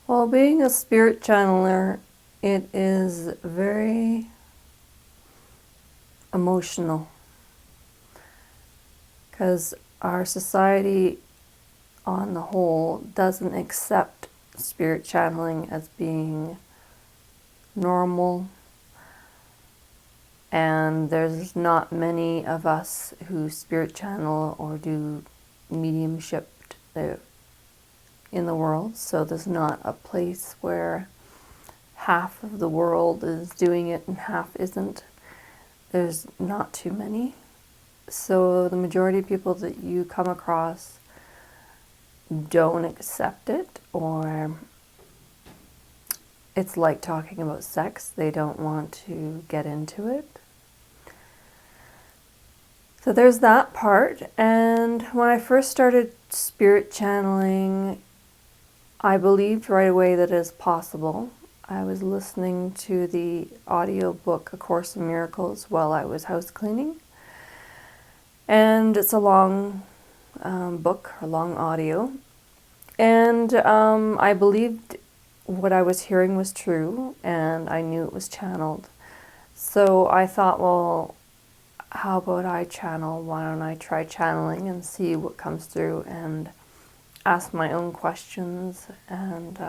Well, being a spirit channeler, it is very emotional because our society on the whole doesn't accept spirit channeling as being normal, and there's not many of us who spirit channel or do mediumship in the world, so there's not a place where half of the world is doing it and half isn't. There's not too many. So the majority of people that you come across don't accept it, or it's like talking about sex. They don't want to get into it. So there's that part. And when I first started spirit channeling, I believed right away that it is possible. I was listening to the audio book A Course in Miracles while I was house cleaning. And it's a long book, a long audio. And I believed what I was hearing was true, and I knew it was channeled. So I thought, well, how about I channel? Why don't I try channeling and see what comes through and ask my own questions and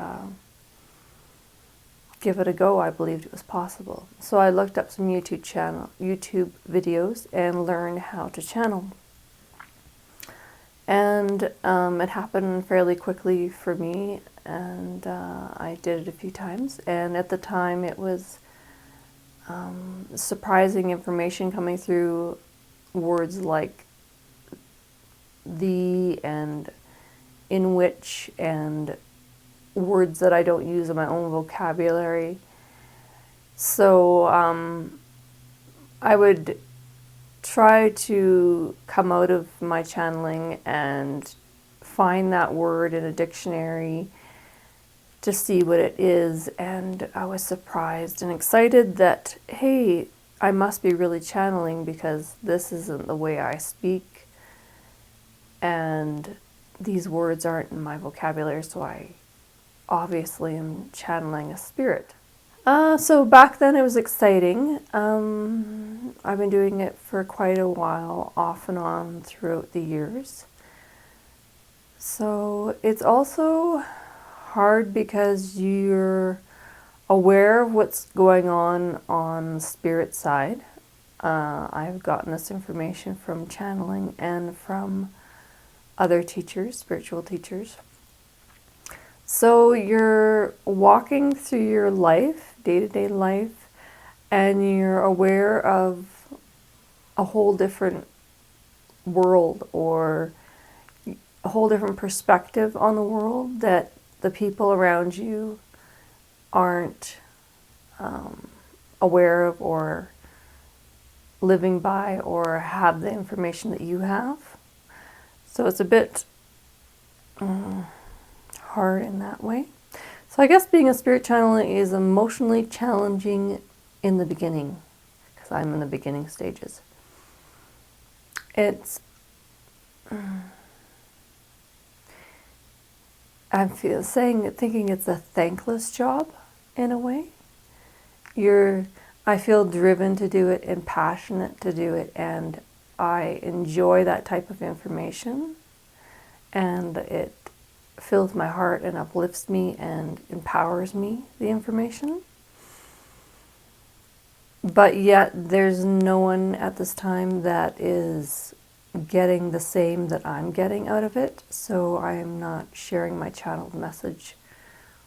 give it a go. I believed it was possible. So I looked up some YouTube videos and learned how to channel. And it happened fairly quickly for me, and I did it a few times. And at the time, it was surprising information coming through, words like the and in which, and words that I don't use in my own vocabulary. So I would try to come out of my channeling and find that word in a dictionary to see what it is, and I was surprised and excited that, hey, I must be really channeling because this isn't the way I speak, and these words aren't in my vocabulary, so I obviously am channeling a spirit. So back then it was exciting. I've been doing it for quite a while, off and on throughout the years. So it's also hard because you're aware of what's going on the spirit side. I've gotten this information from channeling and from other teachers, spiritual teachers. So you're walking through your life, day-to-day life, and you're aware of a whole different world or a whole different perspective on the world that the people around you aren't aware of or living by or have the information that you have. So it's a bit hard in that way. So I guess being a spirit channeler is emotionally challenging in the beginning, because I'm in the beginning stages. It's thinking it's a thankless job in a way. I feel driven to do it and passionate to do it, and I enjoy that type of information, and it fills my heart and uplifts me and empowers me, the information. But yet there's no one at this time that is getting the same that I'm getting out of it, so I am not sharing my channeled message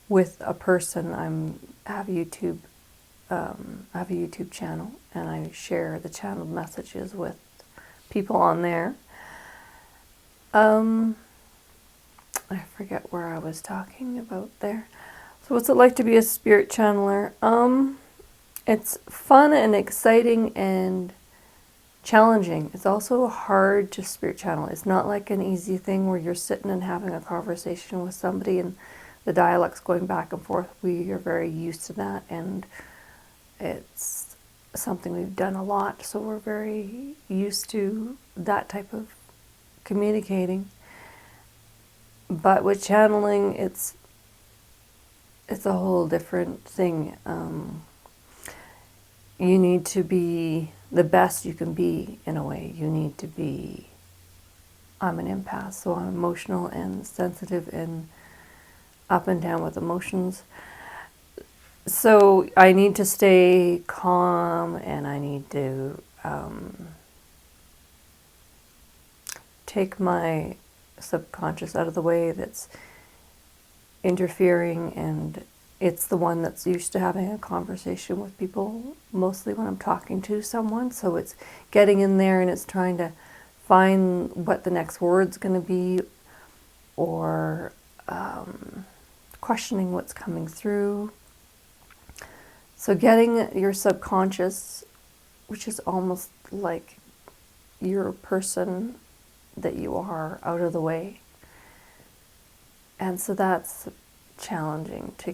with a person. I have a YouTube channel, and I share the channeled messages with people on there. I forget where I was talking about there. So what's it like to be a spirit channeler? It's fun and exciting and challenging. It's also hard to spirit channel. It's not like an easy thing where you're sitting and having a conversation with somebody and the dialect's going back and forth. We are very used to that, and it's something we've done a lot, so we're very used to that type of communicating. But with channeling, it's it's a whole different thing. You need to be the best you can be in a way. You need to be, I'm an empath, so I'm emotional and sensitive and up and down with emotions. So I need to stay calm, and I need to take my subconscious out of the way that's interfering, and it's the one that's used to having a conversation with people, mostly when I'm talking to someone. So it's getting in there and it's trying to find what the next word's going to be, or questioning what's coming through. So getting your subconscious, which is almost like your person that you are, out of the way. And so that's challenging to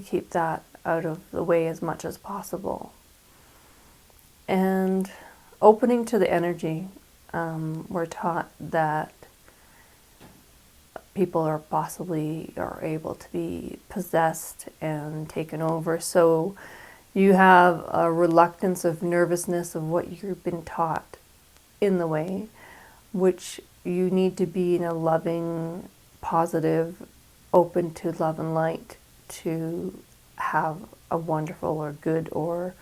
keep that out of the way as much as possible. And opening to the energy. We're taught that people are able to be possessed and taken over. So you have a reluctance of nervousness of what you've been taught in the way, which you need to be in a loving, positive, open to love and light to have a wonderful or good or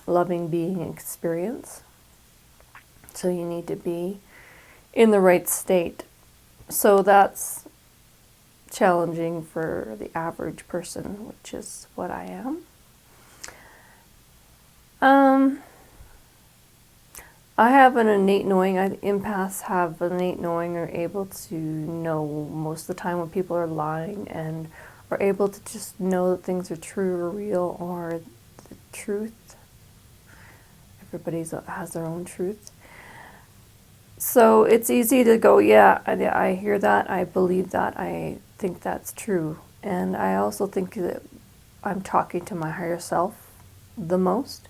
loving being experience. So you need to be in the right state. So that's challenging for the average person, which is what I am. I have an innate knowing. Empaths have an innate knowing, are able to know most of the time when people are lying, and are able to just know that things are true or real or the truth. Everybody has their own truth. So it's easy to go, yeah, I hear that, I believe that, I think that's true. And I also think that I'm talking to my higher self the most.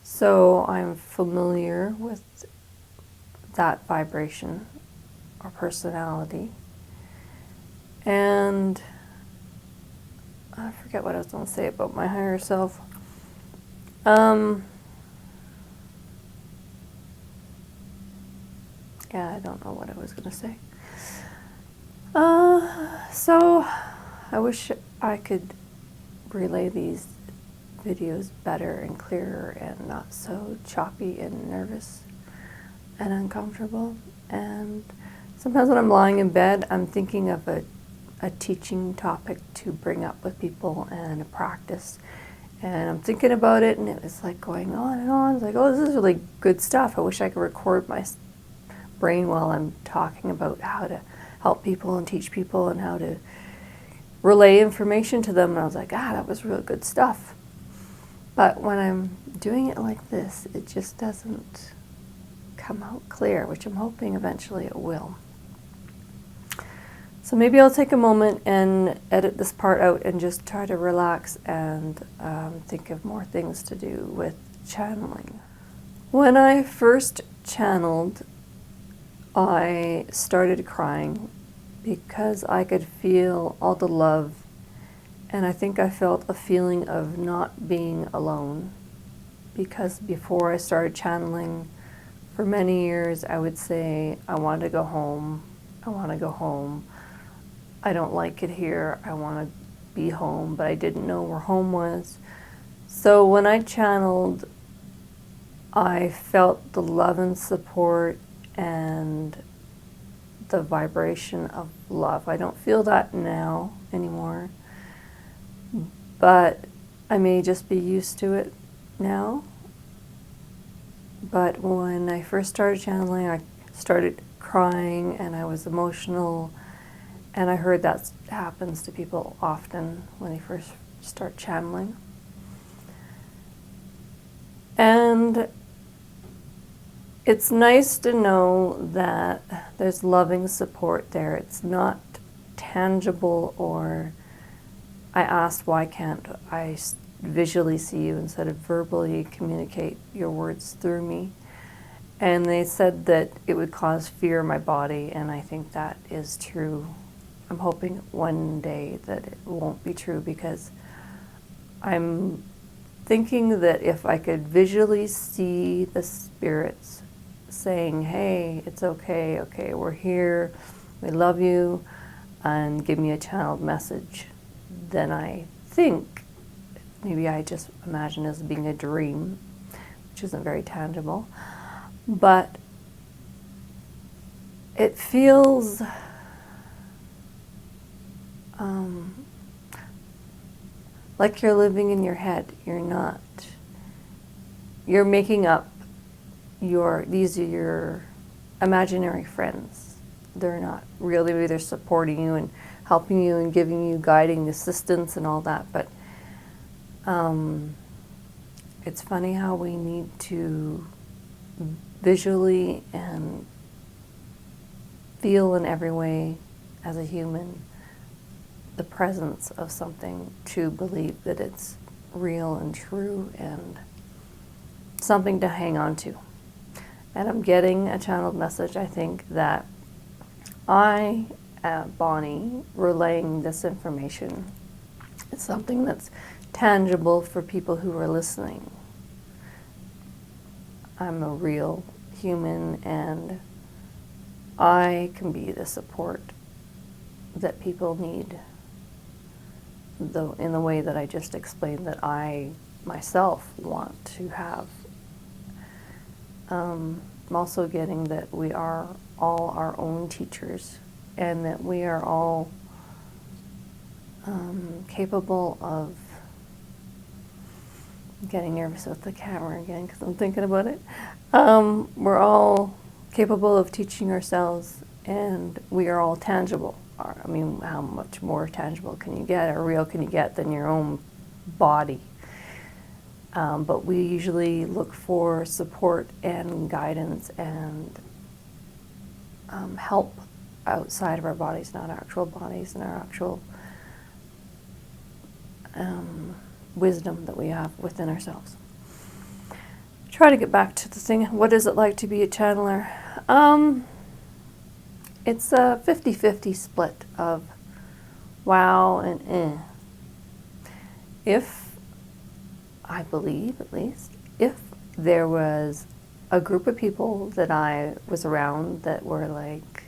So I'm familiar with that vibration or personality. And I forget what I was going to say about my higher self. Yeah, I don't know what I was going to say. So I wish I could relay these videos better and clearer and not so choppy and nervous and uncomfortable. And sometimes when I'm lying in bed, I'm thinking of a teaching topic to bring up with people and a practice. And I'm thinking about it, and it was like going on and on. It's like, oh, this is really good stuff. I wish I could record my brain while I'm talking about how to help people and teach people and how to relay information to them. And I was like, that was really good stuff. But when I'm doing it like this, it just doesn't come out clear, which I'm hoping eventually it will. So maybe I'll take a moment and edit this part out and just try to relax and think of more things to do with channeling. When I first channeled, I started crying because I could feel all the love, and I think I felt a feeling of not being alone, because before I started channeling, for many years I would say, I want to go home, I want to go home, I don't like it here, I want to be home, but I didn't know where home was. So when I channeled, I felt the love and support and the vibration of love. I don't feel that now anymore, but I may just be used to it now. But when I first started channeling, I started crying and I was emotional, and I heard that happens to people often when they first start channeling. And it's nice to know that there's loving support there. It's not tangible, or I asked, why can't I visually see you instead of verbally communicate your words through me? And they said that it would cause fear in my body, and I think that is true. I'm hoping one day that it won't be true, because I'm thinking that if I could visually see the spirits saying, hey, it's okay, okay, we're here, we love you, and give me a channeled message, then I think, maybe I just imagine as being a dream, which isn't very tangible, but it feels like you're living in your head. You're making up these are your imaginary friends. They're not really, maybe they're supporting you and helping you and giving you guiding assistance and all that, but it's funny how we need to visually and feel in every way as a human the presence of something to believe that it's real and true and something to hang on to. And I'm getting a channeled message, I think, that I, Bonnie, relaying this information is something that's tangible for people who are listening. I'm a real human, and I can be the support that people need, though in the way that I just explained that I myself want to have. I'm also getting that we are all our own teachers, and that we are all capable of, I'm getting nervous with the camera again because I'm thinking about it. We're all capable of teaching ourselves, and we are all tangible. I mean, how much more tangible can you get, or real can you get, than your own body? But we usually look for support and guidance and help outside of our bodies, not actual bodies, and our actual wisdom that we have within ourselves. Try to get back to the thing. What is it like to be a channeler? It's a 50-50 split of wow and eh. If, I believe at least, if there was a group of people that I was around that were like,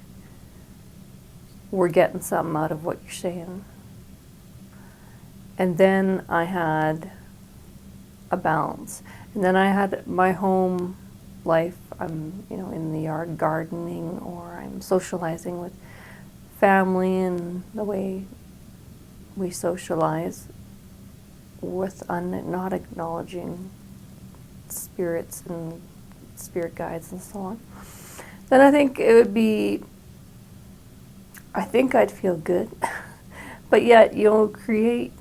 we're getting something out of what you're saying, and then I had a balance, and then I had my home life, I'm in the yard gardening, or I'm socializing with family, and the way we socialize with not acknowledging spirits and spirit guides and so on, then I think I'd feel good. But yet you'll create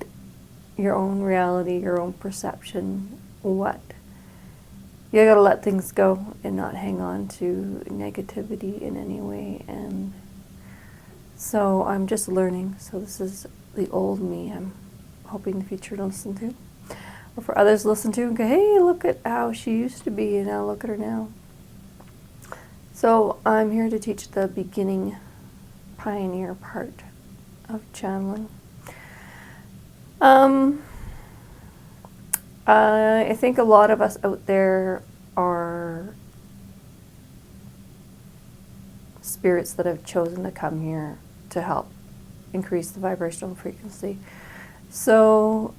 your own reality, your own perception. You gotta let things go and not hang on to negativity in any way. And so I'm just learning. So this is the old me I'm hoping the future to listen to, or for others to listen to and go, hey, look at how she used to be, and now look at her now. So I'm here to teach the beginning pioneer part of channeling. I think a lot of us out there are spirits that have chosen to come here to help increase the vibrational frequency. So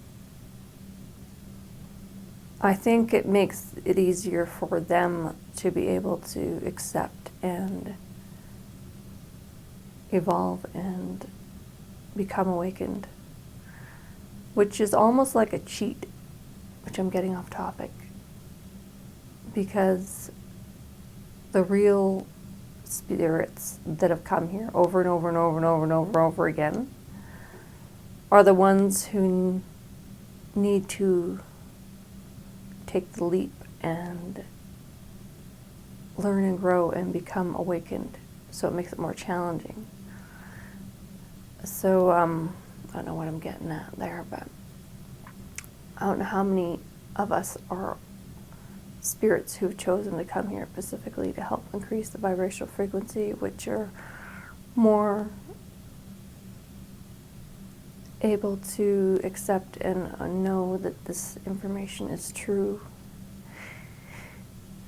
I think it makes it easier for them to be able to accept and evolve and become awakened, which is almost like a cheat, which I'm getting off topic, because the real spirits that have come here over and over and over and over and over and over again are the ones who need to take the leap and learn and grow and become awakened. So it makes it more challenging. So I don't know what I'm getting at there, but I don't know how many of us are spirits who've chosen to come here specifically to help increase the vibrational frequency, which are more able to accept and know that this information is true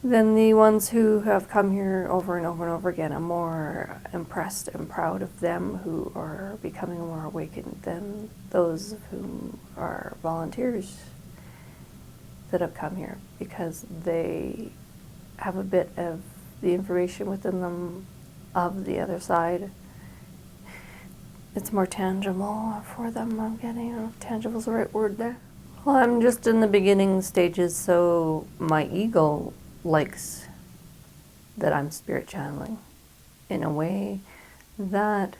than the ones who have come here over and over and over again. I'm more impressed and proud of them who are becoming more awakened than those of whom are volunteers that have come here, because they have a bit of the information within them of the other side. It's more tangible for them. I'm getting, I don't know if tangible is the right word there. Well, I'm just in the beginning stages, so my ego likes that I'm spirit channeling in a way that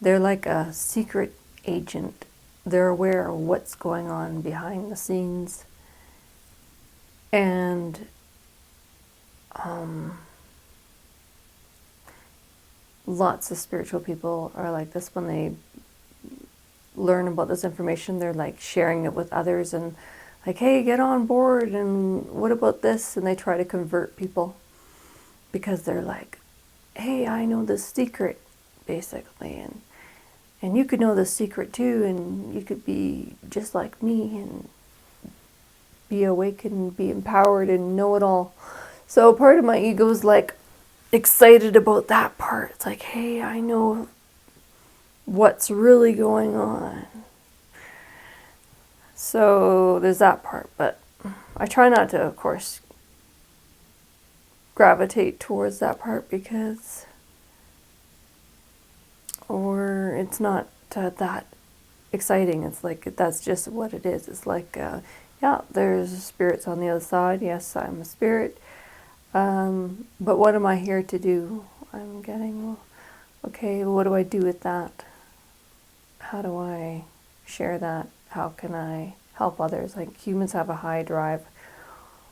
they're like a secret agent. They're aware of what's going on behind the scenes. And lots of spiritual people are like this. When they learn about this information, they're like sharing it with others and like, hey, get on board, and what about this? And they try to convert people because they're like, hey, I know this secret, basically, and you could know this secret too, and you could be just like me and be awakened, be empowered, and know it all. So part of my ego is like excited about that part. It's like, hey, I know what's really going on. So there's that part, but I try not to, of course, gravitate towards that part or it's not that exciting. It's like, that's just what it is. It's like, yeah, there's spirits on the other side. Yes, I'm a spirit. But what am I here to do? I'm getting, well, okay, what do I do with that? How do I share that? How can I help others? Like, humans have a high drive,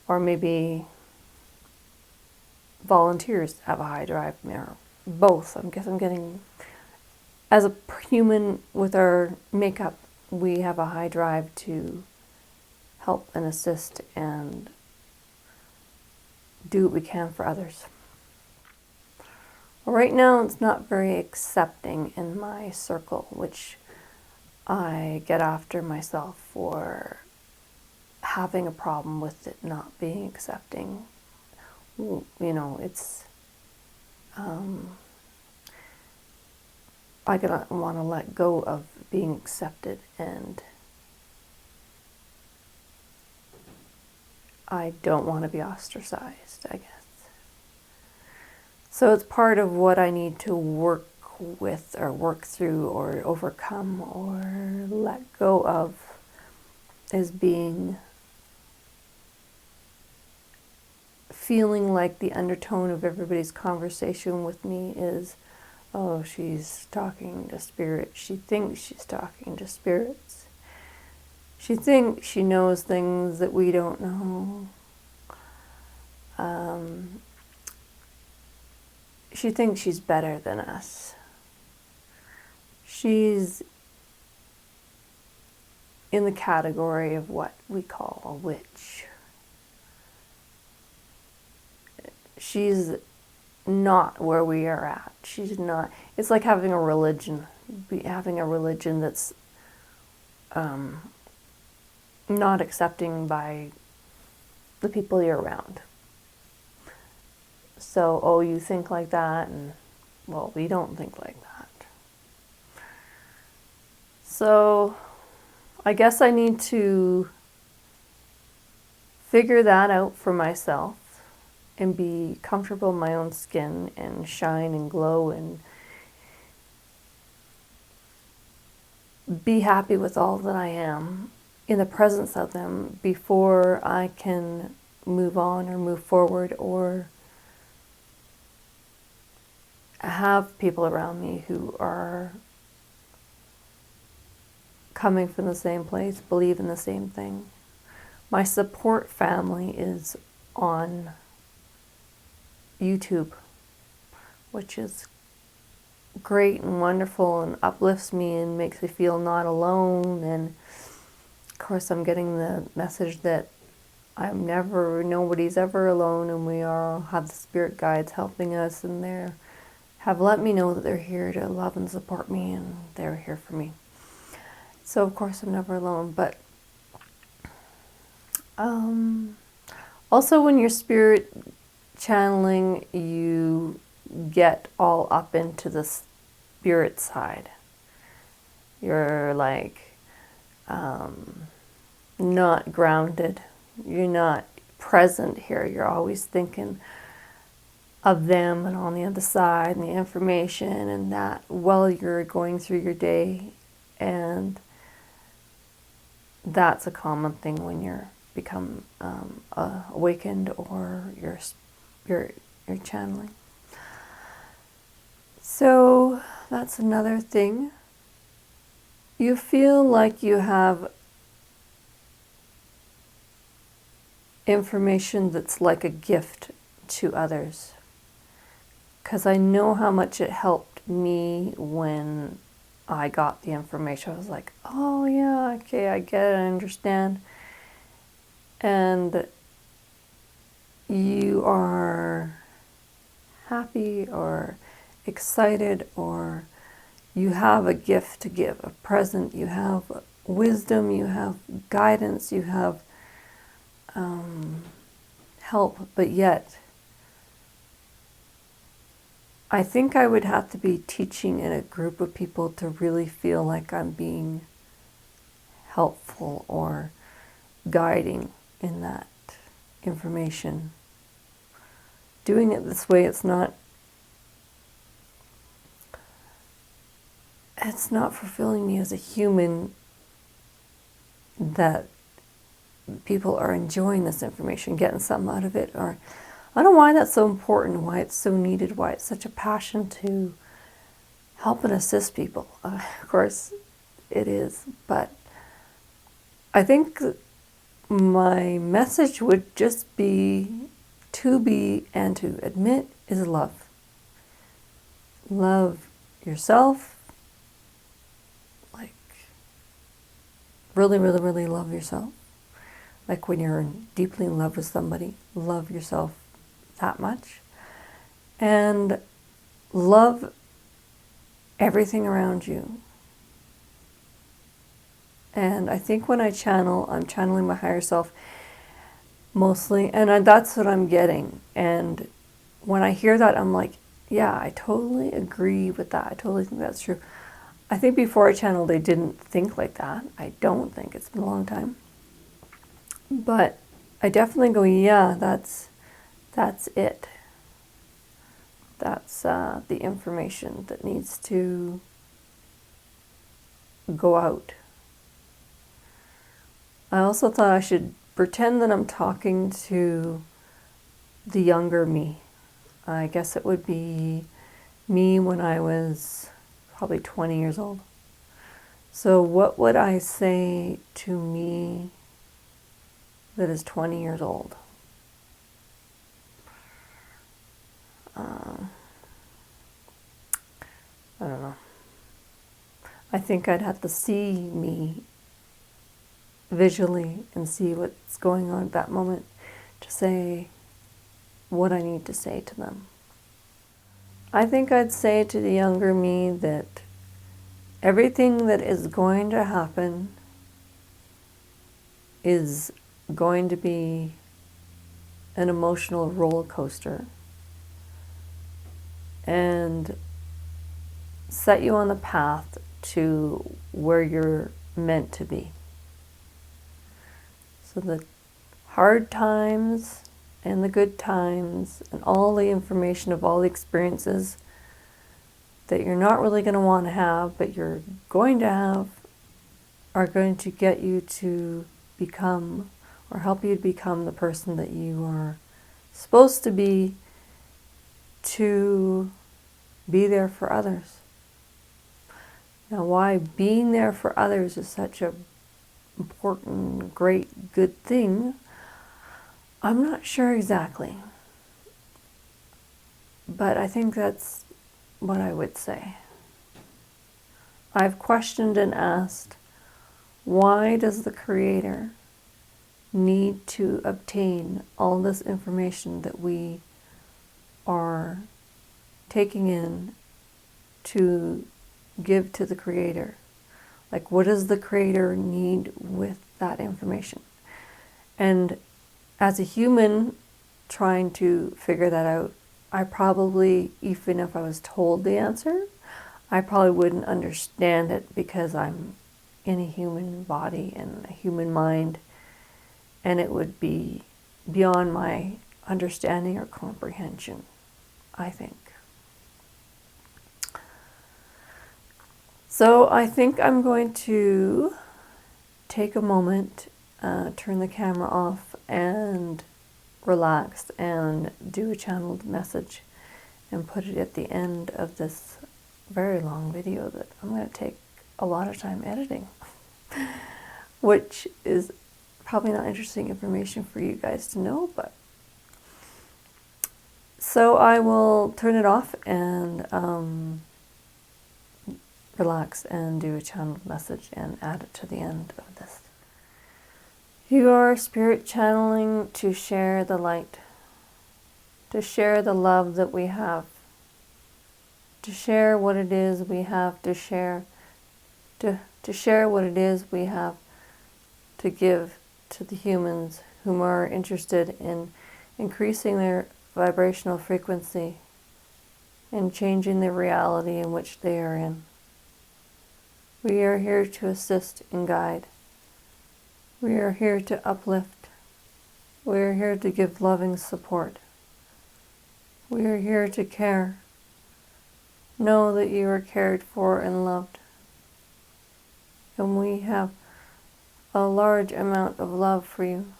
or maybe volunteers have a high drive, or both. I guess I'm getting, as a human with our makeup, we have a high drive to help and assist and do what we can for others. Well, right now it's not very accepting in my circle, which I get after myself for having a problem with it not being accepting. You know, it's, I want to let go of being accepted, and I don't want to be ostracized, I guess. So it's part of what I need to work with or work through or overcome or let go of, is feeling like the undertone of everybody's conversation with me is, oh, she's talking to spirits. She thinks she's talking to spirits. She thinks she knows things that we don't know. She thinks she's better than us. She's in the category of what we call a witch. She's not where we are at. She's not. It's like having a religion that's not accepting by the people you're around. So, oh, you think like that, and well, we don't think like that. So, I guess I need to figure that out for myself and be comfortable in my own skin and shine and glow and be happy with all that I am in the presence of them before I can move on or move forward or have people around me who are coming from the same place, believe in the same thing. My support family is on YouTube, which is great and wonderful and uplifts me and makes me feel not alone. And of course I'm getting the message that nobody's ever alone, and we all have the spirit guides helping us, and have let me know that they're here to love and support me, and they're here for me. So of course I'm never alone, but also when you're spirit channeling, you get all up into the spirit side. You're like not grounded. You're not present here. You're always thinking of them and on the other side and the information and that while you're going through your day. And that's a common thing when you're become awakened or you're channeling. So that's another thing. You feel like you have information that's like a gift to others. Because I know how much it helped me when I got the information. I was like, oh yeah, okay, I get it, I understand. And you are happy or excited, or you have a gift to give, a present, you have wisdom, you have guidance, you have help, but yet I think I would have to be teaching in a group of people to really feel like I'm being helpful or guiding in that information. Doing it this way, it's not fulfilling me as a human that people are enjoying this information, getting something out of it. Or I don't know why that's so important, why it's so needed, why it's such a passion to help and assist people. Of course, it is, but I think my message would just be and to admit is love. Love yourself, like really, really, really love yourself. Like when you're deeply in love with somebody, love yourself that much. And love everything around you. And I think when I channel, I'm channeling my higher self mostly, and that's what I'm getting. And when I hear that, I'm like, yeah, I totally agree with that. I totally think that's true. I think before I channeled, I didn't think like that. I don't think. It's been a long time. But I definitely go, yeah, that's it. That's the information that needs to go out. I also thought I should pretend that I'm talking to the younger me. I guess it would be me when I was probably 20 years old. So what would I say to me that is 20 years old? I don't know. I think I'd have to see me visually and see what's going on at that moment to say what I need to say to them. I think I'd say to the younger me that everything that is going to happen is going to be an emotional roller coaster and set you on the path to where you're meant to be. So the hard times and the good times and all the information of all the experiences that you're not really going to want to have, but you're going to have, are going to get you to become or help you to become the person that you are supposed to be there for others. Now, why being there for others is such a important, great, good thing, I'm not sure exactly. But I think that's what I would say. I've questioned and asked, why does the Creator need to obtain all this information that we are taking in to give to the Creator? Like, what does the creator need with that information? And as a human trying to figure that out, I probably, even if I was told the answer, I probably wouldn't understand it because I'm in a human body and a human mind, and it would be beyond my understanding or comprehension, I think. So I think I'm going to take a moment, turn the camera off, and relax and do a channeled message and put it at the end of this very long video that I'm going to take a lot of time editing, which is probably not interesting information for you guys to know, but so I will turn it off and relax and do a channeled message and add it to the end of this. You are spirit channeling to share the light, to share the love that we have, to share what it is we have to share, to share what it is we have to give to the humans whom are interested in increasing their vibrational frequency and changing the reality in which they are in. We are here to assist and guide. We are here to uplift. We are here to give loving support. We are here to care. Know that you are cared for and loved. And we have a large amount of love for you.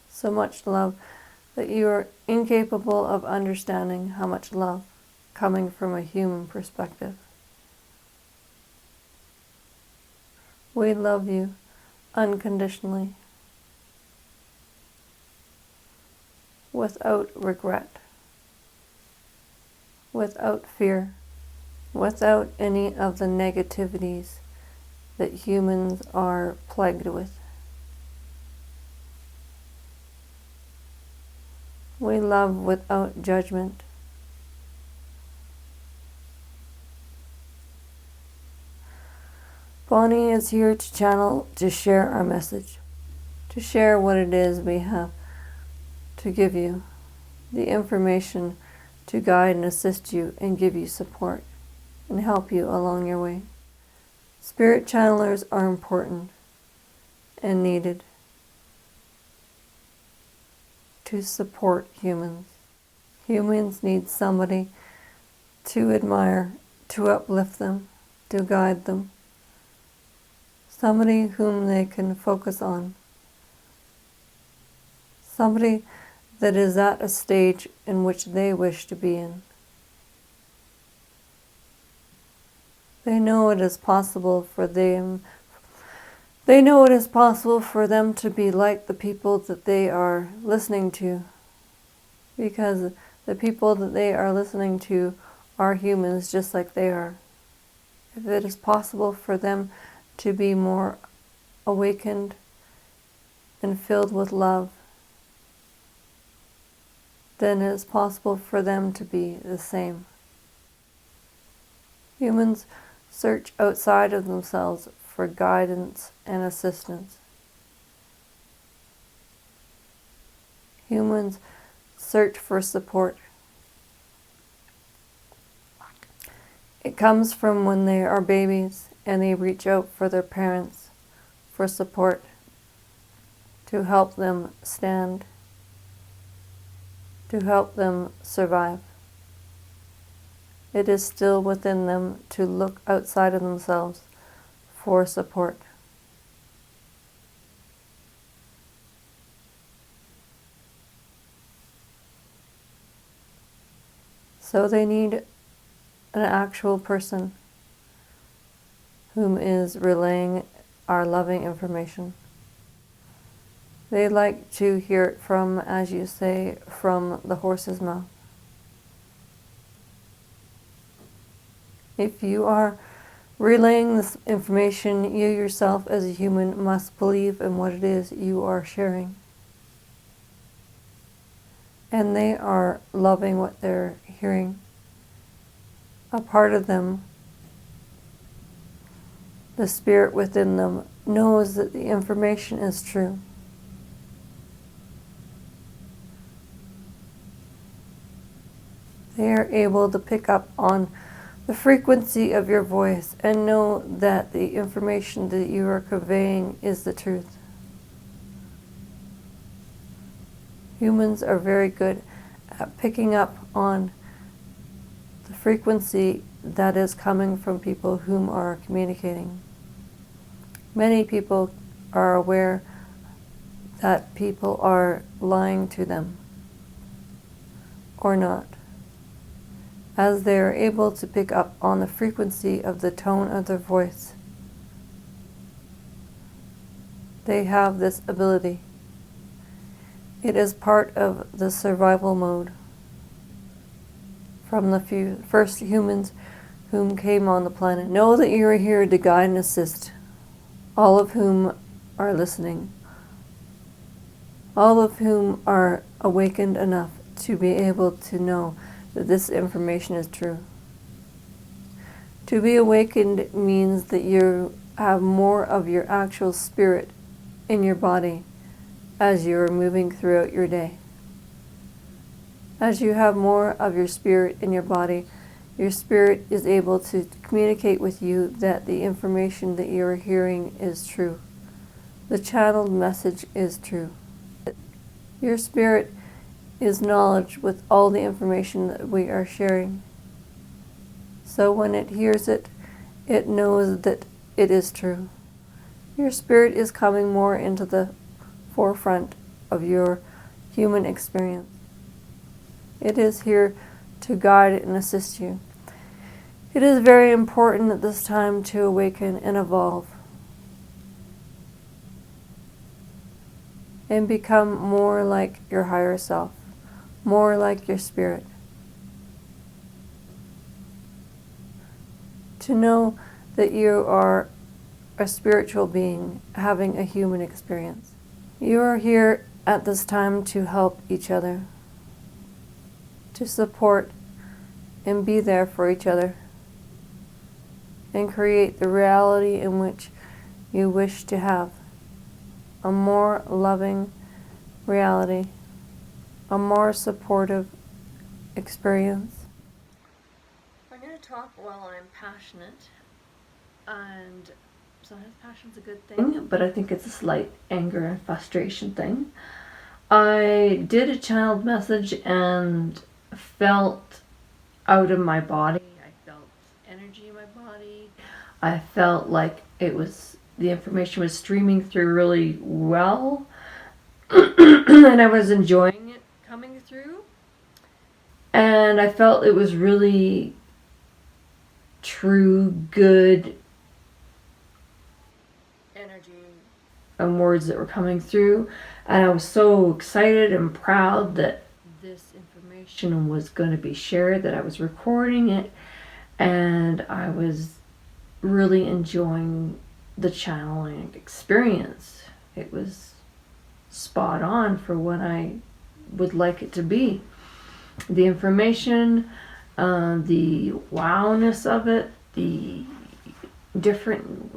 So much love that you are incapable of understanding how much love coming from a human perspective. We love you unconditionally, without regret, without fear, without any of the negativities that humans are plagued with. We love without judgment. Bonnie is here to channel, to share our message, to share what it is we have to give you, the information to guide and assist you and give you support and help you along your way. Spirit channelers are important and needed to support humans. Humans need somebody to admire, to uplift them, to guide them. Somebody whom they can focus on. Somebody that is at a stage in which they wish to be in. They know it is possible for them. They know it is possible for them to be like the people that they are listening to, because the people that they are listening to are humans just like they are. If it is possible for them to be more awakened and filled with love, then it is possible for them to be the same. Humans search outside of themselves for guidance and assistance. Humans search for support. It comes from when they are babies and they reach out for their parents for support to help them stand, to help them survive. It is still within them to look outside of themselves for support. So they need an actual person whom is relaying our loving information. They like to hear it from, as you say, from the horse's mouth. If you are relaying this information, you yourself as a human must believe in what it is you are sharing. And they are loving what they're hearing. A part of them the spirit within them knows that the information is true. They are able to pick up on the frequency of your voice and know that the information that you are conveying is the truth. Humans are very good at picking up on the frequency that is coming from people whom are communicating. Many people are aware that people are lying to them or not, as they are able to pick up on the frequency of the tone of their voice. They have this ability. It is part of the survival mode from the first humans whom came on the planet. Know that you are here to guide and assist all of whom are listening, all of whom are awakened enough to be able to know that this information is true. To be awakened means that you have more of your actual spirit in your body as you are moving throughout your day. As you have more of your spirit in your body, your spirit is able to communicate with you that the information that you are hearing is true. The channeled message is true. Your spirit is knowledge with all the information that we are sharing. So when it hears it, it knows that it is true. Your spirit is coming more into the forefront of your human experience. It is here to guide and assist you. It is very important at this time to awaken and evolve and become more like your higher self, more like your spirit. To know that you are a spiritual being having a human experience. You are here at this time to help each other, to support and be there for each other, and create the reality in which you wish to have. A more loving reality, a more supportive experience. I'm going to talk while I'm passionate, and sometimes passion's a good thing, but I think it's a slight anger and frustration thing. I did a channeled message and felt out of my body. I felt energy in my body. I felt like the information was streaming through really well, and I was enjoying it coming through. And I felt it was really true, good energy and words that were coming through. And I was so excited and proud that this information was going to be shared, that I was recording it, and I was really enjoying the channeling experience. It was spot on for what I would like it to be. The information, the wowness of it, the different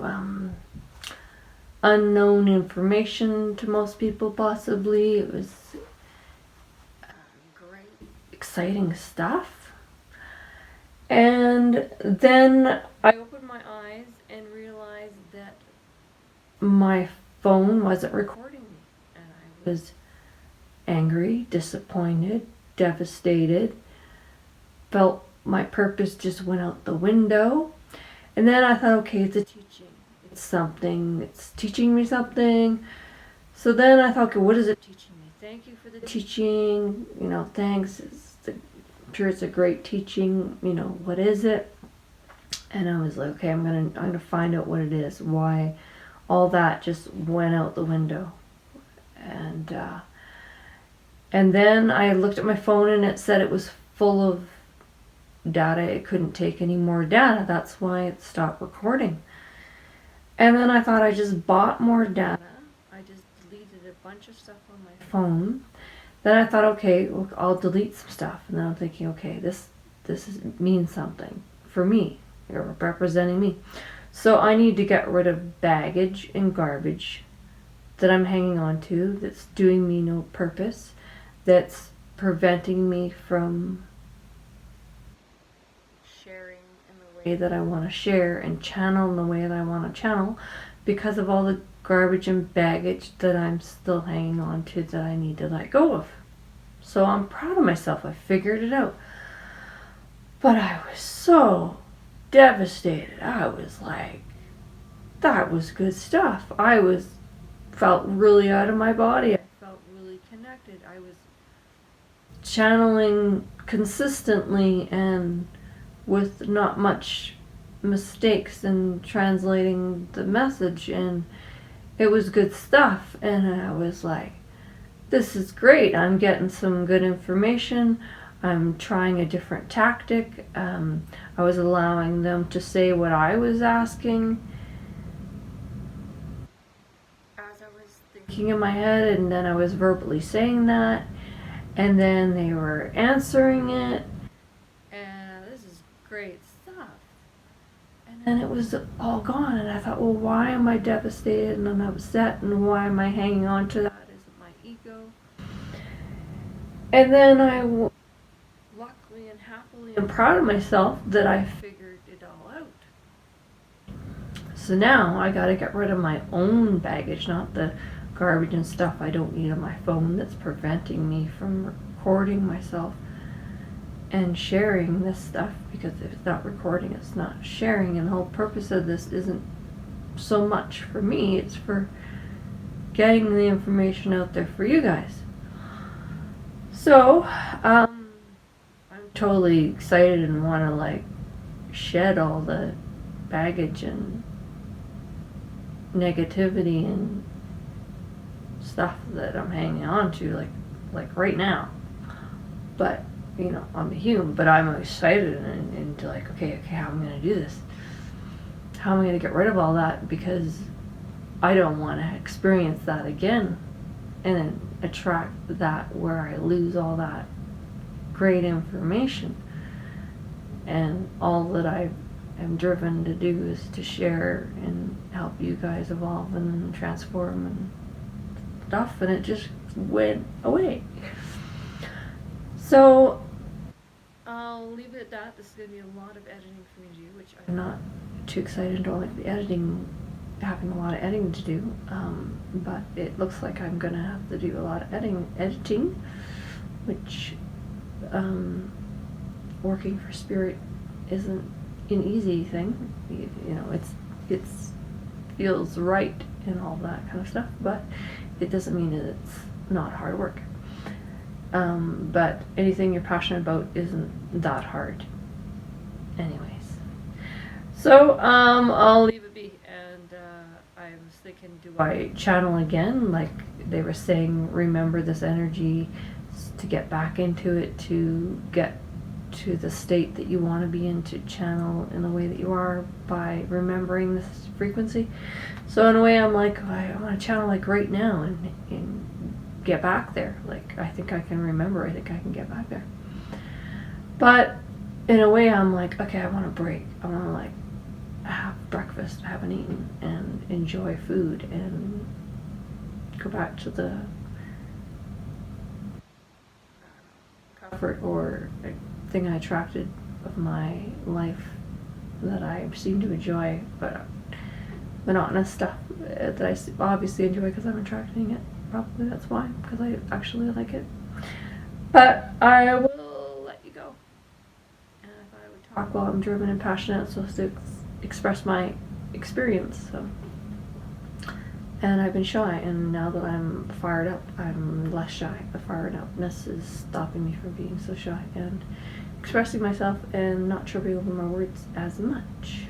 unknown information to most people possibly. It was great, exciting stuff. And then I opened my eyes and realized that my phone wasn't recording me. And I was angry, disappointed, devastated, felt my purpose just went out the window. And then I thought, okay, it's a teaching. It's something, it's teaching me something. So then I thought, okay, what is it teaching me? Thank you for the teaching, thanks. I'm sure it's a great teaching, what is it? And I was like, okay, I'm gonna find out what it is, why all that just went out the window. And then I looked at my phone and it said it was full of data. It couldn't take any more data. That's why it stopped recording. And then I thought I just bought more data. I just deleted a bunch of stuff on my phone. Then I thought, okay, well, I'll delete some stuff. And then I'm thinking, okay, this means something for me. You're representing me. So I need to get rid of baggage and garbage that I'm hanging on to, that's doing me no purpose, that's preventing me from sharing in the way that I want to share and channel in the way that I want to channel, because of all the garbage and baggage that I'm still hanging on to that I need to let go of. So I'm proud of myself. I figured it out. But I was so devastated. I was like, that was good stuff. Felt really out of my body. I felt really connected. I was channeling consistently and with not much mistakes in translating the message, and it was good stuff. And I was like, this is great. I'm getting some good information. I'm trying a different tactic. I was allowing them to say what I was asking as I was thinking in my head, and then I was verbally saying that, and then they were answering it, and this is great stuff. And then it was all gone, and I thought, well, why am I devastated and I'm upset, and why am I hanging on to that? Is it my ego? And then luckily and happily and proud of myself that I figured it all out. So now I gotta get rid of my own baggage, not the garbage and stuff I don't need on my phone that's preventing me from recording myself and sharing this stuff, because if it's not recording, it's not sharing, and the whole purpose of this isn't so much for me, it's for getting the information out there for you guys. So, I'm totally excited and want to like shed all the baggage and negativity and stuff that I'm hanging on to, like right now. But you know, I'm a human, but I'm excited and like, okay, how am I going to do this? How am I going to get rid of all that? Because I don't want to experience that again and then attract that where I lose all that great information. And all that I am driven to do is to share and help you guys evolve and transform and stuff, and it just went away. So I'll leave it at that. This is going to be a lot of editing for me to do, which I'm not too excited. I don't like the editing, having a lot of editing to do, but it looks like I'm going to have to do a lot of editing, which working for spirit isn't an easy thing. You know, it's feels right and all that kind of stuff, but it doesn't mean that it's not hard work. But anything you're passionate about isn't that hard anyways. So I'll leave it be, and I was thinking, do I channel again, like they were saying, remember this energy to get back into it, to get to the state that you want to be in, to channel in the way that you are by remembering this frequency. So in a way I'm like, I want to channel like right now and get back there. Like, I think I can remember, I think I can get back there. But in a way I'm like, okay, I want a break. I want to like have breakfast, I haven't eaten, and enjoy food and go back to the comfort or thing I attracted of my life that I seem to enjoy, but monotonous stuff that I obviously enjoy because I'm attracting it. Probably that's why, because I actually like it. But I will let you go. And if I would talk while I'm driven and passionate, I'm supposed to express my experience. So, and I've been shy, and now that I'm fired up, I'm less shy. The fired upness is stopping me from being so shy and expressing myself and not tripping over my words as much.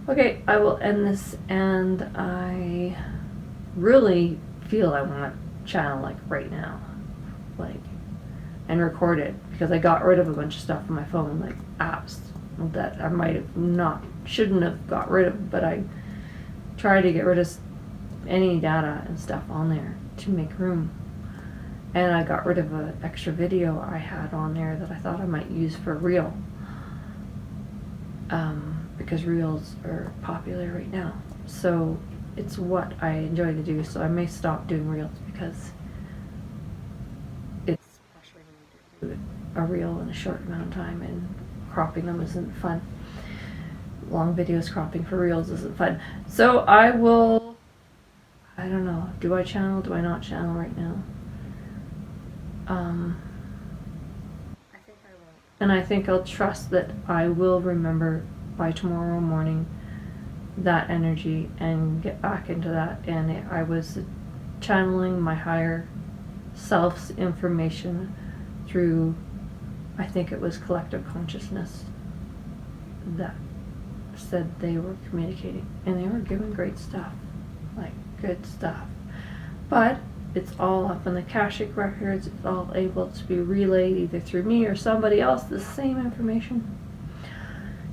Okay, I will end this, and I really feel I want to channel like right now, like, and record it, because I got rid of a bunch of stuff on my phone, like apps that I might have shouldn't have got rid of, but I tried to get rid of any data and stuff on there to make room. And I got rid of an extra video I had on there that I thought I might use for real. because reels are popular right now. So it's what I enjoy to do. So I may stop doing reels because it's frustrating to do a reel in a short amount of time, and cropping them isn't fun. Long videos cropping for reels isn't fun. So I will, I don't know, do I channel, do I not channel right now? I think I will. And I think I'll trust that I will remember by tomorrow morning that energy and get back into that. And I was channeling my higher self's information through, I think it was collective consciousness that said they were communicating, and they were giving great stuff, like good stuff. But it's all up in the Akashic records. It's all able to be relayed either through me or somebody else, the same information.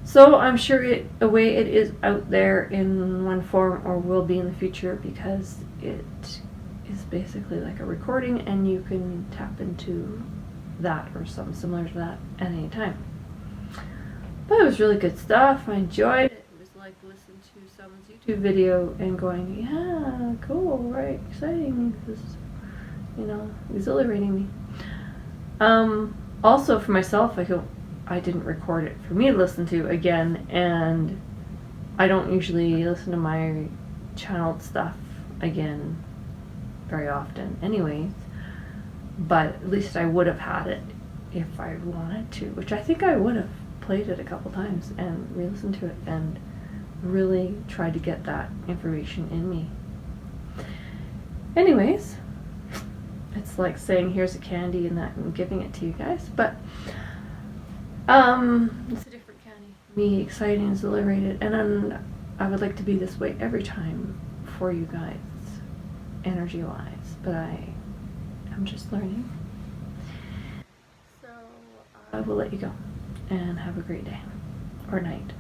So I'm sure the way it is out there in one form, or will be in the future, because it is basically like a recording, and you can tap into that or something similar to that at any time. But it was really good stuff. I enjoyed it. It was like listening to someone's YouTube video and going, yeah, cool, right, exciting. This is, exhilarating me. Also for myself, I didn't record it for me to listen to again, and I don't usually listen to my channeled stuff again very often anyways, but at least I would have had it if I wanted to, which I think I would have played it a couple times and re-listened to it and really tried to get that information in me. Anyways, it's like saying here's a candy and that and giving it to you guys, but it's a different candy. Me excited and exhilarated, and I would like to be this way every time for you guys, energy wise, but I'm just learning. So I will let you go and have a great day or night.